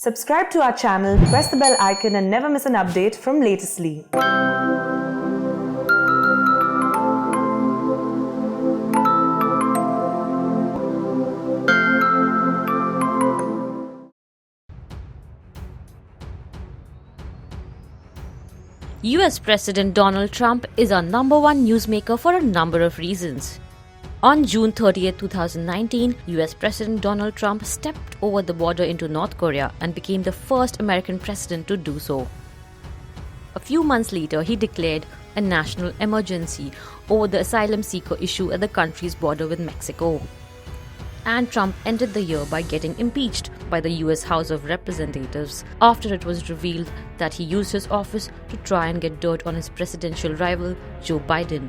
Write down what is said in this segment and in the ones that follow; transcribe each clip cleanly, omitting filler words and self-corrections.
Subscribe to our channel, press the bell icon and never miss an update from Latestly. US President Donald Trump is our number one newsmaker for a number of reasons. On June 30, 2019, US President Donald Trump stepped over the border into North Korea and became the first American president to do so. A few months later, he declared a national emergency over the asylum seeker issue at the country's border with Mexico. And Trump ended the year by getting impeached by the US House of Representatives after it was revealed that he used his office to try and get dirt on his presidential rival, Joe Biden.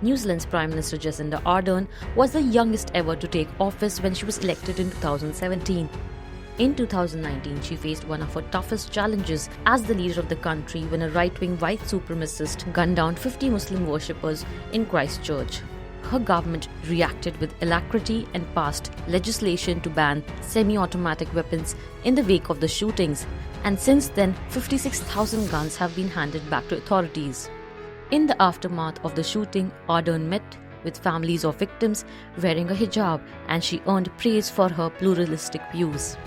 New Zealand's Prime Minister Jacinda Ardern was the youngest ever to take office when she was elected in 2017. In 2019, she faced one of her toughest challenges as the leader of the country when a right-wing white supremacist gunned down 50 Muslim worshippers in Christchurch. Her government reacted with alacrity and passed legislation to ban semi-automatic weapons in the wake of the shootings, and since then, 56,000 guns have been handed back to authorities. In the aftermath of the shooting, Ardern met with families of victims wearing a hijab, and she earned praise for her pluralistic views.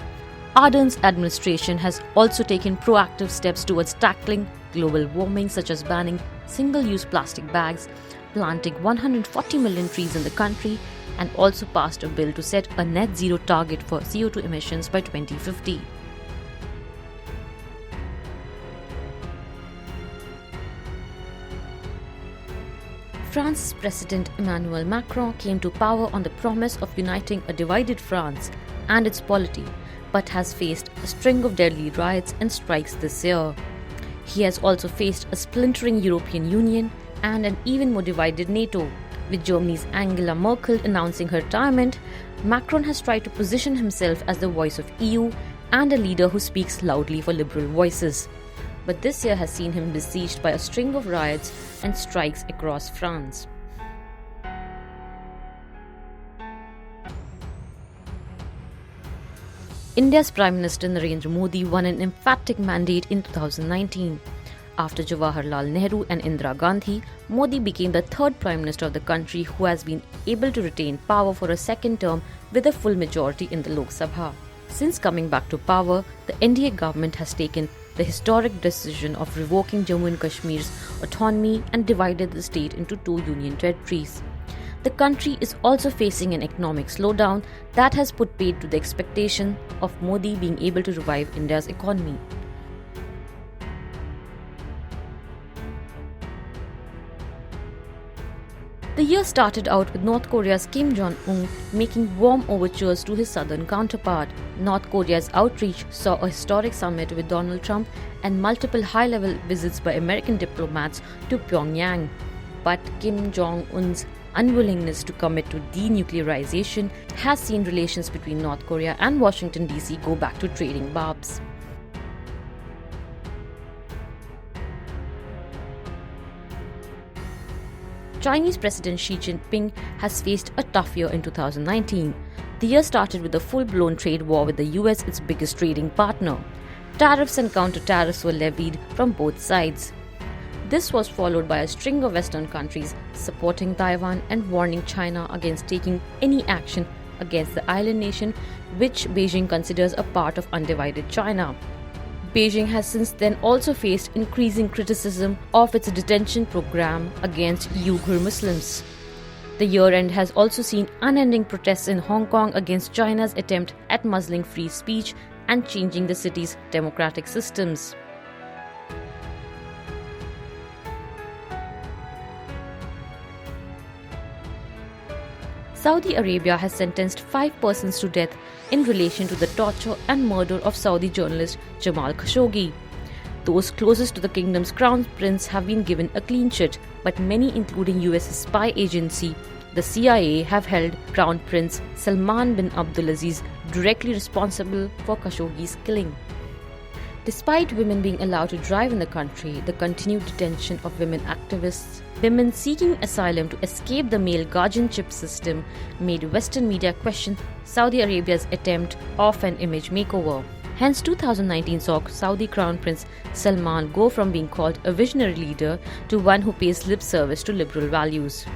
Ardern's administration has also taken proactive steps towards tackling global warming, such as banning single-use plastic bags, planting 140 million trees in the country, and also passed a bill to set a net zero target for CO2 emissions by 2050. France's President Emmanuel Macron came to power on the promise of uniting a divided France and its polity, but has faced a string of deadly riots and strikes this year. He has also faced a splintering European Union and an even more divided NATO. With Germany's Angela Merkel announcing her retirement, Macron has tried to position himself as the voice of EU and a leader who speaks loudly for liberal voices. But this year has seen him besieged by a string of riots and strikes across France. India's Prime Minister Narendra Modi won an emphatic mandate in 2019. After Jawaharlal Nehru and Indira Gandhi, Modi became the third Prime Minister of the country who has been able to retain power for a second term with a full majority in the Lok Sabha. Since coming back to power, the NDA government has taken the historic decision of revoking Jammu and Kashmir's autonomy and divided the state into two union territories. The country is also facing an economic slowdown that has put paid to the expectation of Modi being able to revive India's economy. The year started out with North Korea's Kim Jong-un making warm overtures to his southern counterpart. North Korea's outreach saw a historic summit with Donald Trump and multiple high-level visits by American diplomats to Pyongyang. But Kim Jong-un's unwillingness to commit to denuclearization has seen relations between North Korea and Washington DC go back to trading barbs. Chinese President Xi Jinping has faced a tough year in 2019. The year started with a full-blown trade war with the US, its biggest trading partner. Tariffs and counter-tariffs were levied from both sides. This was followed by a string of Western countries supporting Taiwan and warning China against taking any action against the island nation, which Beijing considers a part of undivided China. Beijing has since then also faced increasing criticism of its detention program against Uyghur Muslims. The year-end has also seen unending protests in Hong Kong against China's attempt at muzzling free speech and changing the city's democratic systems. Saudi Arabia has sentenced 5 persons to death in relation to the torture and murder of Saudi journalist Jamal Khashoggi. Those closest to the kingdom's crown prince have been given a clean sheet, but many, including US spy agency, the CIA, have held Crown Prince Salman bin Abdulaziz directly responsible for Khashoggi's killing. Despite women being allowed to drive in the country, the continued detention of women activists Women seeking asylum to escape the male guardianship system made Western media question Saudi Arabia's attempt of an image makeover. Hence, 2019 saw Saudi Crown Prince Salman go from being called a visionary leader to one who pays lip service to liberal values.